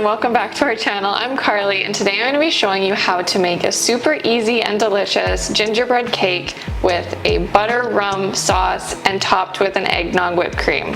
welcome back to our channel. I'm Carly and today I'm going to be showing you how to make a super easy and delicious gingerbread cake with a butter rum sauce and topped with an eggnog whipped cream.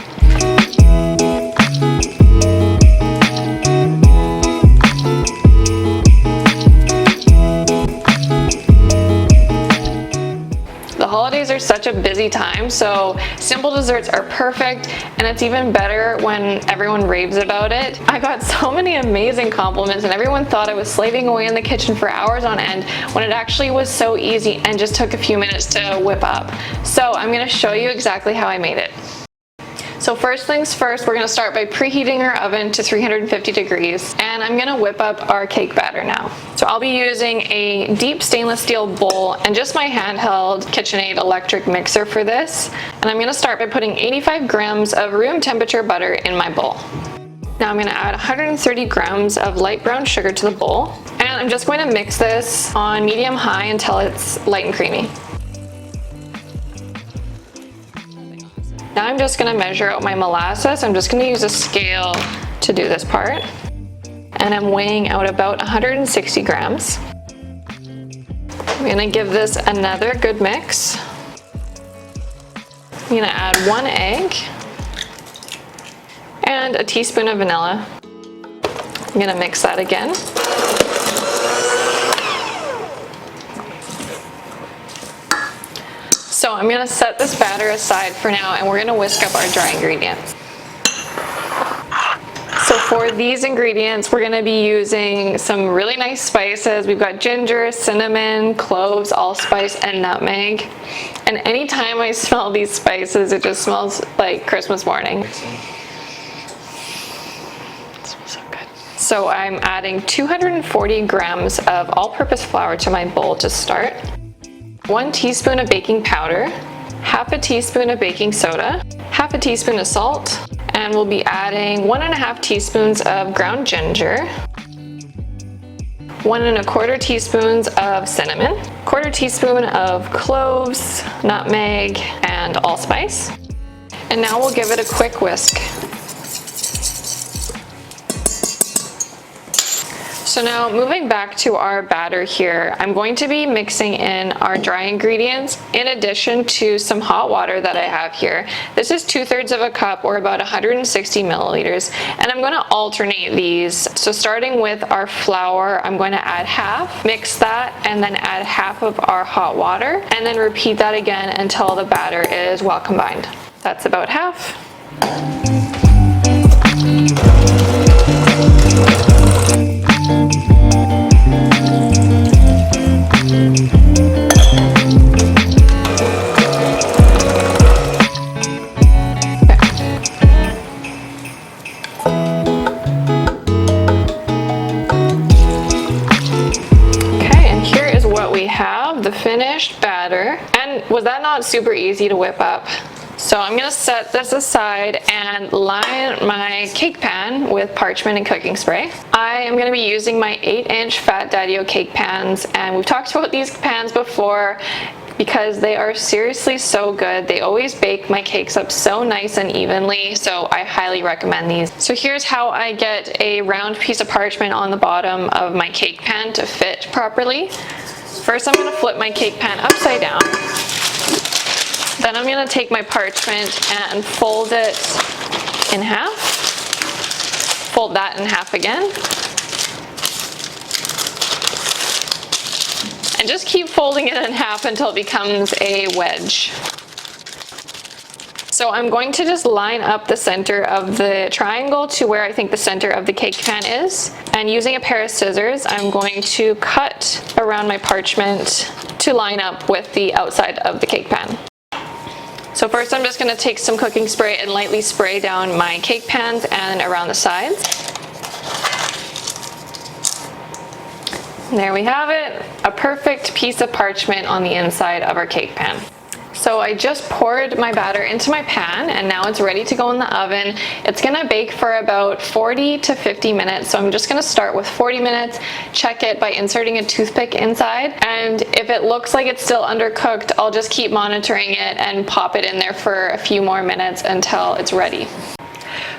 The holidays are such a busy time, so simple desserts are perfect, and it's even better when everyone raves about it. I got so many amazing compliments and everyone thought I was slaving away in the kitchen for hours on end when it actually was so easy and just took a few minutes to whip up. So I'm going to show you exactly how I made it. So first things first, we're going to start by preheating our oven to 350 degrees, and I'm going to whip up our cake batter now. So I'll be using a deep stainless steel bowl and just my handheld KitchenAid electric mixer for this. And I'm going to start by putting 85 grams of room temperature butter in my bowl. Now I'm going to add 130 grams of light brown sugar to the bowl, and I'm just going to mix this on medium-high until it's light and creamy. Now I'm just going to measure out my molasses. I'm just going to use a scale to do this part. And I'm weighing out about 160 grams. I'm going to give this another good mix. I'm going to add 1 egg and a teaspoon of vanilla. I'm going to mix that again. So I'm going to set this batter aside for now and we're going to whisk up our dry ingredients. So for these ingredients, we're going to be using some really nice spices. We've got ginger, cinnamon, cloves, allspice, and nutmeg. And anytime I smell these spices, it just smells like Christmas morning. It smells so good. So I'm adding 240 grams of all-purpose flour to my bowl to start. 1 teaspoon of baking powder, half a teaspoon of baking soda, half a teaspoon of salt, and we'll be adding 1.5 teaspoons of ground ginger, 1.25 teaspoons of cinnamon, 1/4 teaspoon of cloves, nutmeg, and allspice. And now we'll give it a quick whisk. So now moving back to our batter here, I'm going to be mixing in our dry ingredients in addition to some hot water that I have here. This is 2/3 of a cup or about 160 milliliters, and I'm going to alternate these. So starting with our flour, I'm going to add half, mix that, and then add half of our hot water, and then repeat that again until the batter is well combined. That's about half. The finished batter. And was that not super easy to whip up? So I'm going to set this aside and line my cake pan with parchment and cooking spray. I am going to be using my 8-inch Fat Daddy-O cake pans, and we've talked about these pans before because they are seriously so good. They always bake my cakes up so nice and evenly, so I highly recommend these. So here's how I get a round piece of parchment on the bottom of my cake pan to fit properly. First, I'm going to flip my cake pan upside down. Then I'm going to take my parchment and fold it in half. Fold that in half again. And just keep folding it in half until it becomes a wedge. So I'm going to just line up the center of the triangle to where I think the center of the cake pan is. And using a pair of scissors, I'm going to cut around my parchment to line up with the outside of the cake pan. So first I'm just going to take some cooking spray and lightly spray down my cake pans and around the sides. And there we have it, a perfect piece of parchment on the inside of our cake pan. So I just poured my batter into my pan and now it's ready to go in the oven. It's gonna bake for about 40 to 50 minutes. So I'm just gonna start with 40 minutes, check it by inserting a toothpick inside. And if it looks like it's still undercooked, I'll just keep monitoring it and pop it in there for a few more minutes until it's ready.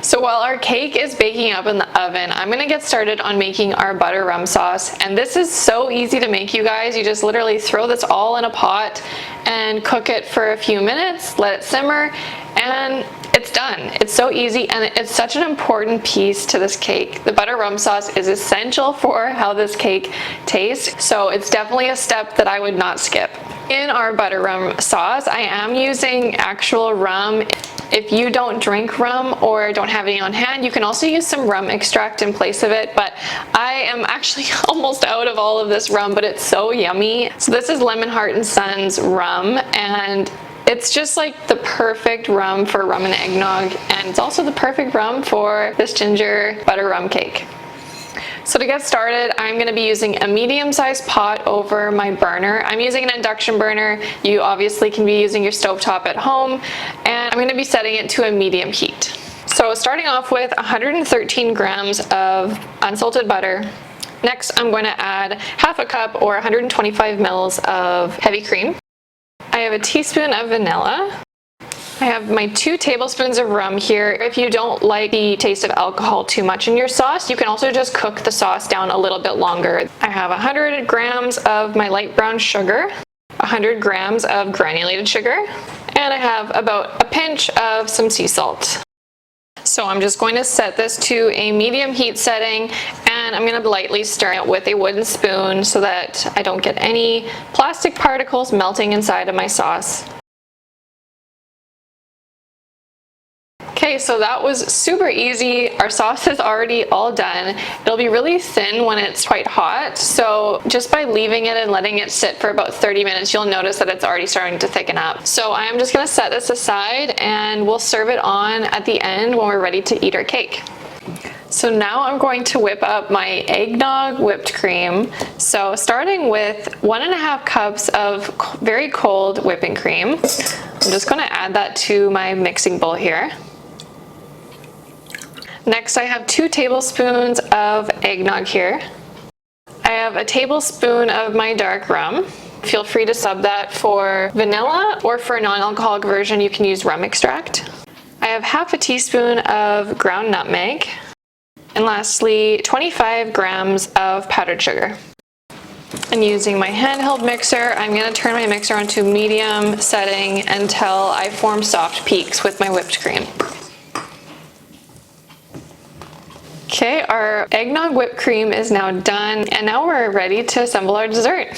So while our cake is baking up in the oven, I'm gonna get started on making our butter rum sauce. And this is so easy to make, you guys. You just literally throw this all in a pot and cook it for a few minutes, let it simmer, and it's done. It's so easy, and it's such an important piece to this cake. The butter rum sauce is essential for how this cake tastes, so it's definitely a step that I would not skip. In our butter rum sauce, I am using actual rum. If you don't drink rum or don't have any on hand, you can also use some rum extract in place of it, but I am actually almost out of all of this rum, but it's so yummy. So this is Lemon Heart & Sons rum, and it's just like the perfect rum for rum and eggnog, and it's also the perfect rum for this ginger butter rum cake. So to get started, I'm going to be using a medium-sized pot over my burner. I'm using an induction burner. You obviously can be using your stovetop at home, and I'm going to be setting it to a medium heat. So starting off with 113 grams of unsalted butter. Next, I'm going to add half a cup or 125 mils of heavy cream. I have a teaspoon of vanilla. I have my 2 tablespoons of rum here. If you don't like the taste of alcohol too much in your sauce, you can also just cook the sauce down a little bit longer. I have 100 grams of my light brown sugar, 100 grams of granulated sugar, and I have about a pinch of some sea salt. So I'm just going to set this to a medium heat setting, and I'm going to lightly stir it with a wooden spoon so that I don't get any plastic particles melting inside of my sauce. Okay, so that was super easy. Our sauce is already all done. It'll be really thin when it's quite hot, so just by leaving it and letting it sit for about 30 minutes, you'll notice that it's already starting to thicken up. So I'm just gonna set this aside, and we'll serve it on at the end when we're ready to eat our cake. So now I'm going to whip up my eggnog whipped cream. So starting with 1.5 cups of very cold whipping cream. I'm just gonna add that to my mixing bowl here. Next, I have 2 tablespoons of eggnog here. I have a tablespoon of my dark rum. Feel free to sub that for vanilla, or for a non-alcoholic version, you can use rum extract. I have half a teaspoon of ground nutmeg. And lastly, 25 grams of powdered sugar. And using my handheld mixer, I'm going to turn my mixer onto medium setting until I form soft peaks with my whipped cream. Okay, our eggnog whipped cream is now done, and now we're ready to assemble our dessert.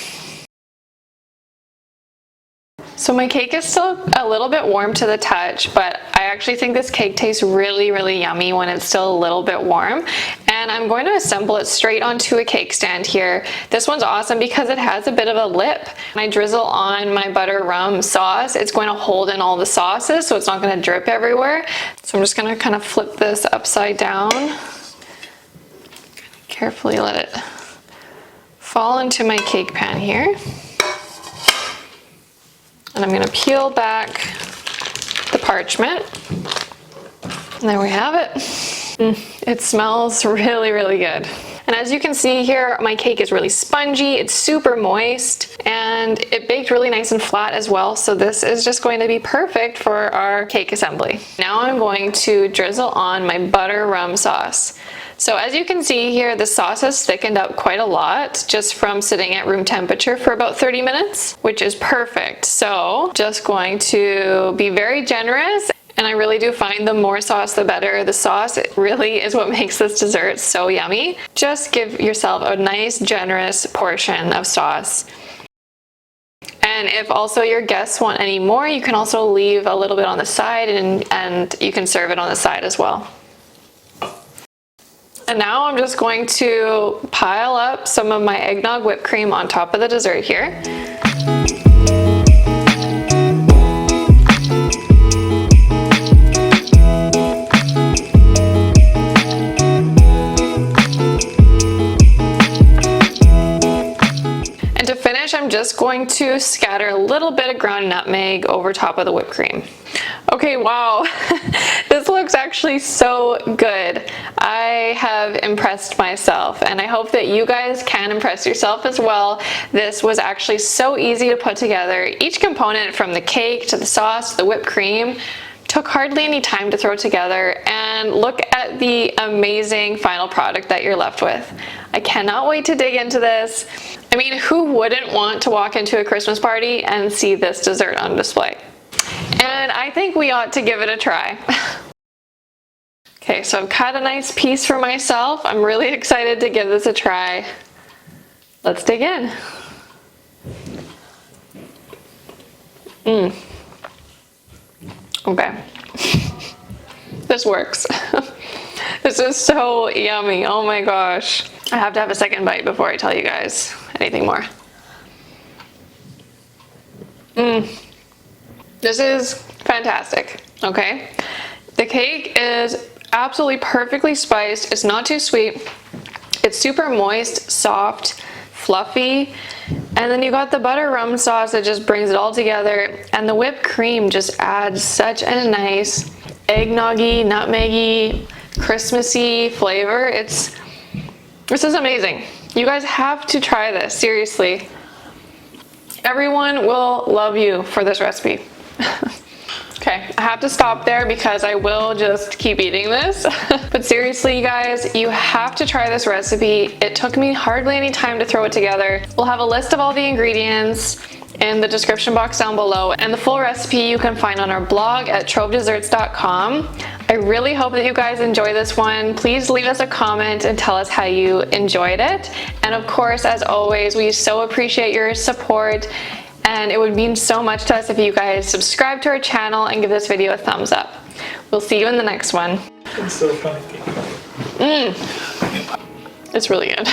So my cake is still a little bit warm to the touch, but I actually think this cake tastes really, really yummy when it's still a little bit warm. And I'm going to assemble it straight onto a cake stand here. This one's awesome because it has a bit of a lip. When I drizzle on my butter rum sauce, it's going to hold in all the sauces, so it's not going to drip everywhere. So I'm just going to kind of flip this upside down. Carefully let it fall into my cake pan here. And I'm going to peel back the parchment. And there we have it. It smells really, really good. And as you can see here, my cake is really spongy, it's super moist, and it baked really nice and flat as well. So this is just going to be perfect for our cake assembly. Now I'm going to drizzle on my butter rum sauce. So as you can see here, the sauce has thickened up quite a lot just from sitting at room temperature for about 30 minutes, which is perfect. So just going to be very generous, and I really do find the more sauce, the better. The sauce, it really is what makes this dessert so yummy. Just give yourself a nice, generous portion of sauce. And if also your guests want any more, you can also leave a little bit on the side, and you can serve it on the side as well. And now I'm just going to pile up some of my eggnog whipped cream on top of the dessert here. And to finish, I'm just going to scatter a little bit of ground nutmeg over top of the whipped cream. Okay, wow, this looks actually so good. I have impressed myself, and I hope that you guys can impress yourself as well. This was actually so easy to put together. Each component, from the cake to the sauce to the whipped cream, took hardly any time to throw together, and look at the amazing final product that you're left with. I cannot wait to dig into this. I mean, who wouldn't want to walk into a Christmas party and see this dessert on display? And I think we ought to give it a try. Okay, so I've cut a nice piece for myself. I'm really excited to give this a try. Let's dig in. Okay. This works. This is so yummy. Oh my gosh. I have to have a second bite before I tell you guys anything more. This is fantastic, okay? The cake is absolutely perfectly spiced. It's not too sweet. It's super moist, soft, fluffy. And then you got the butter rum sauce that just brings it all together. And the whipped cream just adds such a nice eggnoggy, nutmeggy, Christmassy flavor. This is amazing. You guys have to try this, seriously. Everyone will love you for this recipe. Okay, I have to stop there because I will just keep eating this. But seriously, you guys, you have to try this recipe. It took me hardly any time to throw it together. We'll have a list of all the ingredients in the description box down below, and the full recipe you can find on our blog at trovedesserts.com. I really hope that you guys enjoy this one. Please leave us a comment and tell us how you enjoyed it. And of course, as always, we so appreciate your support, and it would mean so much to us if you guys subscribe to our channel and give this video a thumbs up. We'll see you in the next one. It's so funny. It's really good.